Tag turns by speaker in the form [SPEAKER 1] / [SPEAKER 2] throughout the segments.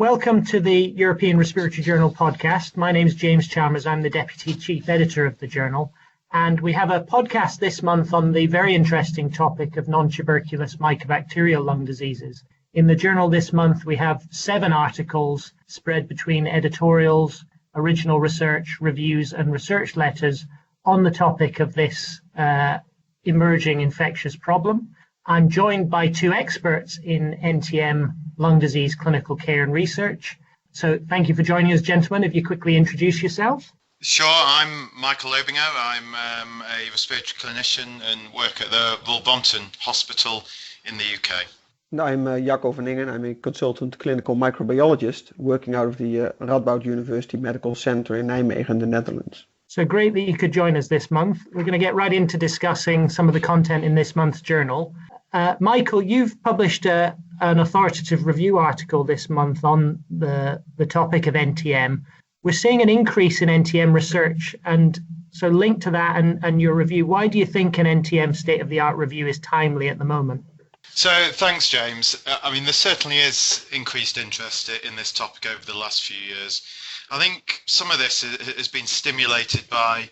[SPEAKER 1] Welcome to the European Respiratory Journal podcast. My name is James Chalmers. I'm the Deputy Chief Editor of the journal. And we have a podcast this month on the very interesting topic of nontuberculous mycobacterial lung diseases. In the journal this month, we have 7 articles spread between editorials, original research, reviews, and research letters on the topic of this emerging infectious problem. I'm joined by 2 experts in NTM lung disease clinical care and research. So thank you for joining us, gentlemen. If you quickly introduce yourselves.
[SPEAKER 2] Sure, I'm Michael Loebinger. I'm a respiratory clinician and work at the Brompton Hospital in the UK.
[SPEAKER 3] I'm Jakko van Ingen. I'm a consultant clinical microbiologist working out of the Radboud University Medical Center in Nijmegen, the Netherlands.
[SPEAKER 1] So great that you could join us this month. We're going to get right into discussing some of the content in this month's journal. Michael, you've published an authoritative review article this month on the topic of NTM. We're seeing an increase in NTM research, and so linked to that and your review, why do you think an NTM state-of-the-art review is timely at the moment?
[SPEAKER 2] So thanks, James. There certainly is increased interest in this topic over the last few years. I think some of this has been stimulated by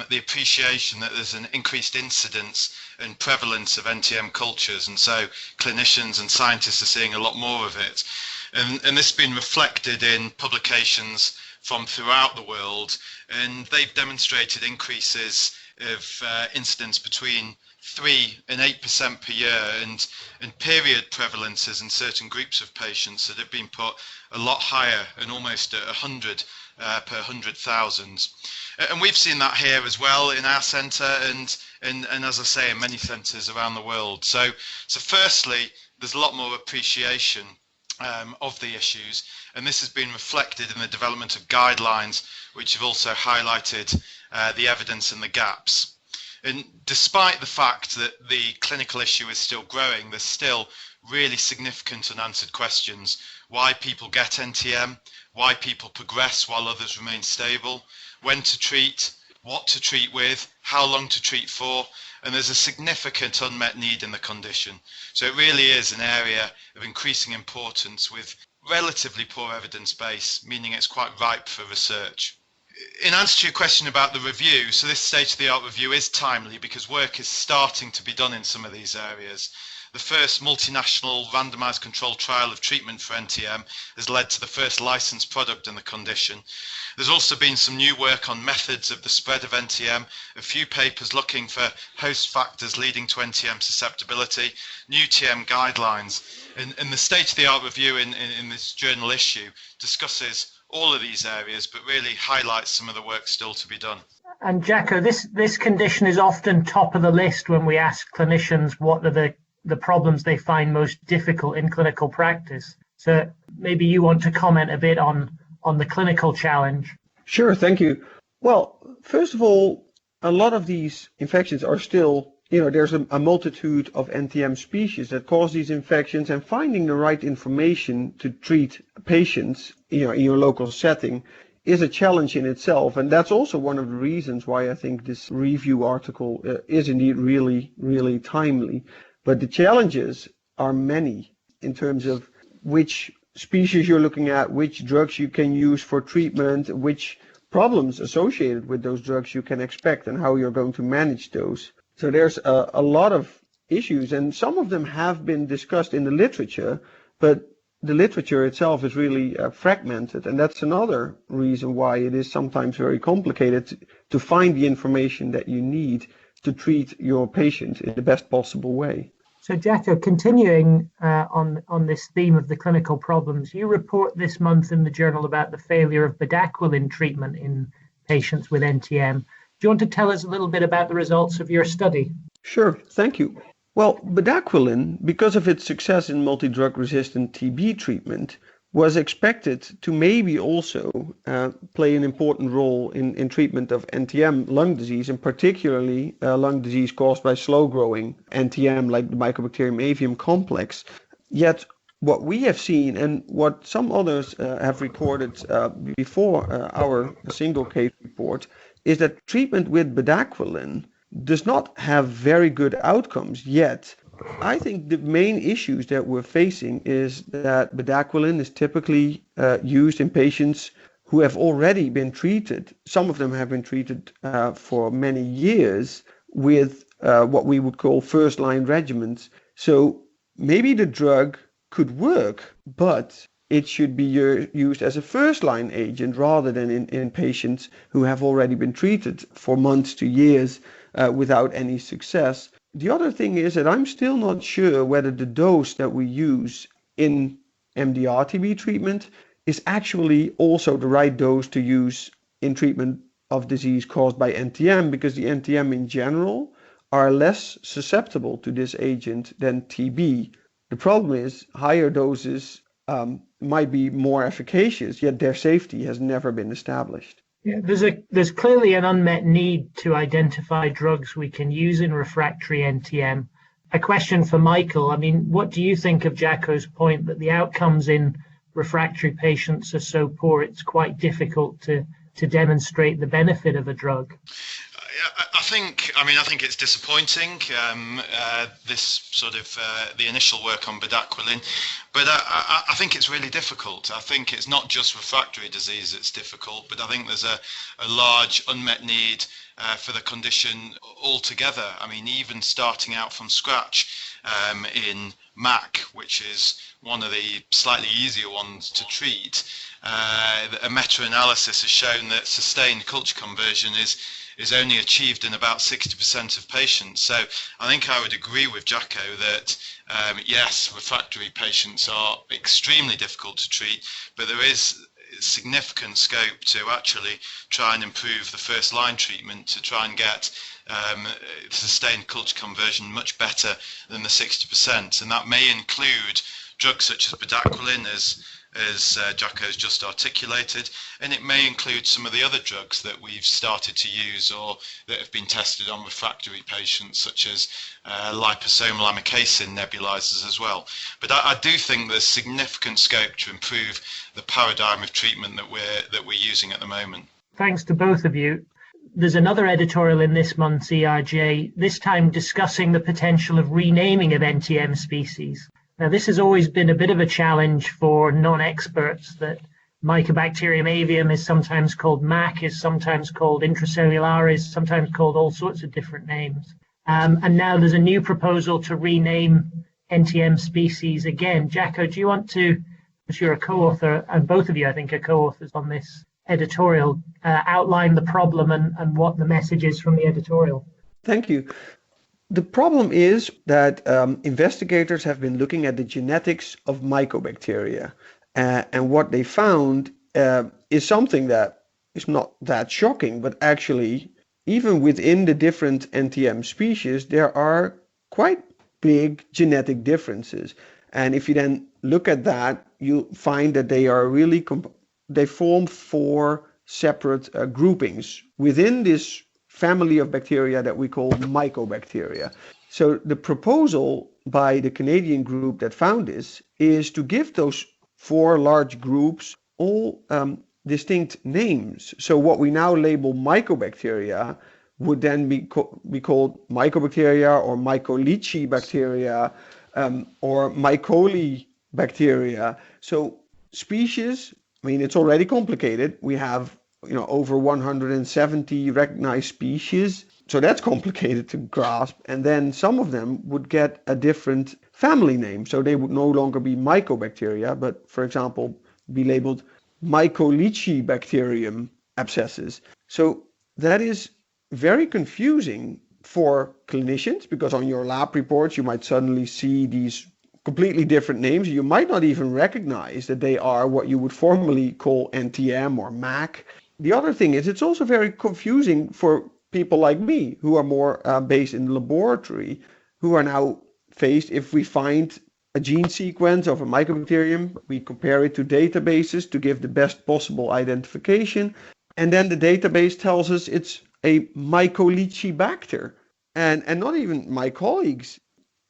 [SPEAKER 2] the appreciation that there's an increased incidence and prevalence of NTM cultures, and so clinicians and scientists are seeing a lot more of it. And this has been reflected in publications from throughout the world, and they've demonstrated increases of incidence between 3 and 8% per year, and period prevalences in certain groups of patients that have been put a lot higher, and almost 100 per 100,000. And we've seen that here as well in our centre, and as I say, in many centres around the world. So firstly, there's a lot more appreciation of the issues, and this has been reflected in the development of guidelines, which have also highlighted the evidence and the gaps. And despite the fact that the clinical issue is still growing, there's still really significant unanswered questions. Why people get NTM, why people progress while others remain stable, when to treat, what to treat with, how long to treat for, and there's a significant unmet need in the condition. So it really is an area of increasing importance with relatively poor evidence base, meaning it's quite ripe for research. In answer to your question about the review, so this state-of-the-art review is timely because work is starting to be done in some of these areas. The first multinational randomized controlled trial of treatment for NTM has led to the first licensed product in the condition. There's also been some new work on methods of the spread of NTM, a few papers looking for host factors leading to NTM susceptibility, new TM guidelines, and the state-of-the-art review in this journal issue discusses all of these areas, but really highlights some of the work still to be done.
[SPEAKER 1] And Jakko, this condition is often top of the list when we ask clinicians what are the problems they find most difficult in clinical practice. So maybe you want to comment a bit on the clinical challenge.
[SPEAKER 3] Sure, thank you. Well, first of all, a lot of these infections are still, there's a multitude of NTM species that cause these infections, and finding the right information to treat patients, in your local setting is a challenge in itself. And that's also one of the reasons why I think this review article is indeed really, really timely. But the challenges are many in terms of which species you're looking at, which drugs you can use for treatment, which problems associated with those drugs you can expect, and how you're going to manage those. So there's a lot of issues, and some of them have been discussed in the literature, but the literature itself is really fragmented, and that's another reason why it is sometimes very complicated to find the information that you need to treat your patient in the best possible way.
[SPEAKER 1] So Jakko, continuing on this theme of the clinical problems, you report this month in the journal about the failure of bedaquiline treatment in patients with NTM. Do you want to tell us a little bit about the results of your study?
[SPEAKER 3] Sure, thank you. Well, bedaquiline, because of its success in multi-drug resistant TB treatment, was expected to maybe also play an important role in treatment of NTM lung disease, and particularly lung disease caused by slow-growing NTM, like the Mycobacterium avium complex. Yet what we have seen, and what some others have recorded before our single case report, is that treatment with bedaquiline does not have very good outcomes yet I think the main issues that we're facing is that bedaquiline is typically used in patients who have already been treated. Some of them have been treated for many years with what we would call first-line regimens. So maybe the drug could work, but it should be used as a first-line agent rather than in patients who have already been treated for months to years without any success. The other thing is that I'm still not sure whether the dose that we use in MDR-TB treatment is actually also the right dose to use in treatment of disease caused by NTM, because the NTM in general are less susceptible to this agent than TB. The problem is higher doses might be more efficacious, yet their safety has never been established.
[SPEAKER 1] Yeah, there's clearly an unmet need to identify drugs we can use in refractory NTM. A question for Michael. I mean, what do you think of Jakko's point that the outcomes in refractory patients are so poor it's quite difficult to demonstrate the benefit of a drug?
[SPEAKER 2] I think it's disappointing, this sort of the initial work on bedaquiline, but I think it's really difficult. I think it's not just refractory disease that's difficult, but I think there's a large unmet need for the condition altogether. I mean, even starting out from scratch in MAC, which is one of the slightly easier ones to treat, a meta-analysis has shown that sustained culture conversion is only achieved in about 60% of patients. So I think I would agree with Jakko that yes, refractory patients are extremely difficult to treat, but there is significant scope to actually try and improve the first line treatment to try and get sustained culture conversion much better than the 60%. And that may include drugs such as bedaquiline, as Jakko's just articulated, and it may include some of the other drugs that we've started to use or that have been tested on refractory patients, such as liposomal amikacin nebulizers as well. But I do think there's significant scope to improve the paradigm of treatment that we're using at the moment.
[SPEAKER 1] Thanks to both of you. There's another editorial in this month's ERJ, this time discussing the potential of renaming of NTM species. Now, this has always been a bit of a challenge for non-experts, that Mycobacterium avium is sometimes called MAC, is sometimes called intracellular, is sometimes called all sorts of different names. And now there's a new proposal to rename NTM species again. Jakko, do you want to, as you're a co-author, and both of you I think are co-authors on this editorial, outline the problem and what the message is from the editorial?
[SPEAKER 3] Thank you. The problem is that investigators have been looking at the genetics of mycobacteria, and what they found is something that is not that shocking, but actually, even within the different NTM species, there are quite big genetic differences. And if you then look at that, you find that they are really, they form 4 separate groupings within this family of bacteria that we call mycobacteria. So the proposal by the Canadian group that found this is to give those 4 large groups all distinct names. So what we now label mycobacteria would then be called mycobacteria or mycolichi bacteria or mycoli bacteria. So species, I mean, it's already complicated. We have over 170 recognized species. So that's complicated to grasp. And then some of them would get a different family name. So they would no longer be mycobacteria, but for example, be labeled mycolichi bacterium abscesses. So that is very confusing for clinicians, because on your lab reports, you might suddenly see these completely different names. You might not even recognize that they are what you would formally call NTM or MAC. The other thing is it's also very confusing for people like me who are more based in the laboratory, who are now faced, if we find a gene sequence of a mycobacterium, we compare it to databases to give the best possible identification, and then the database tells us it's a mycolichibacter. And not even my colleagues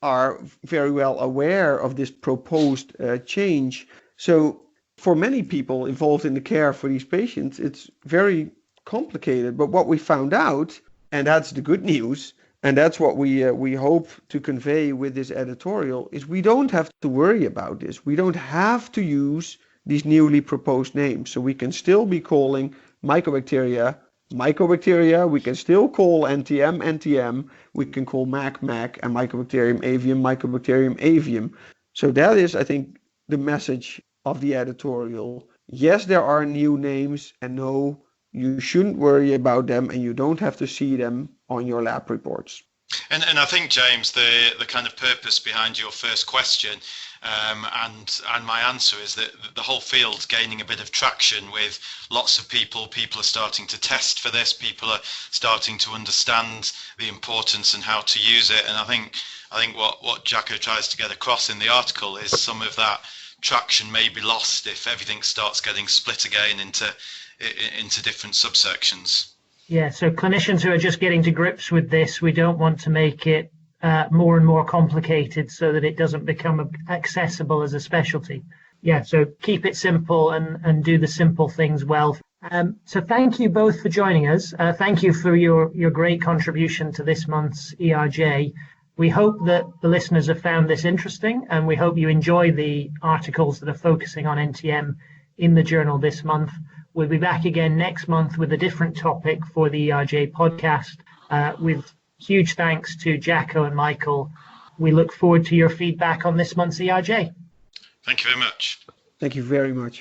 [SPEAKER 3] are very well aware of this proposed change. So for many people involved in the care for these patients, it's very complicated. But what we found out, and that's the good news, And that's what we hope to convey with this editorial, is we don't have to worry about this. We don't have to use these newly proposed names. So we can still be calling mycobacteria, mycobacteria. We can still call NTM, NTM. We can call MAC, MAC, and Mycobacterium avium, Mycobacterium avium. So that is, I think, the message of the editorial. Yes, there are new names, and no, you shouldn't worry about them, and you don't have to see them on your lab reports.
[SPEAKER 2] And I think, James, the kind of purpose behind your first question and my answer is that the whole field's gaining a bit of traction with lots of people. People are starting to test for this. People are starting to understand the importance and how to use it. And I think what Jakko tries to get across in the article is some of that traction may be lost if everything starts getting split again into different subsections.
[SPEAKER 1] Yeah, so clinicians who are just getting to grips with this, we don't want to make it more and more complicated so that it doesn't become accessible as a specialty. Yeah, so keep it simple and do the simple things well. So thank you both for joining us. Thank you for your great contribution to this month's ERJ. We hope that the listeners have found this interesting, and we hope you enjoy the articles that are focusing on NTM in the journal this month. We'll be back again next month with a different topic for the ERJ podcast. With huge thanks to Jakko and Michael. We look forward to your feedback on this month's ERJ.
[SPEAKER 2] Thank you very much.
[SPEAKER 3] Thank you very much.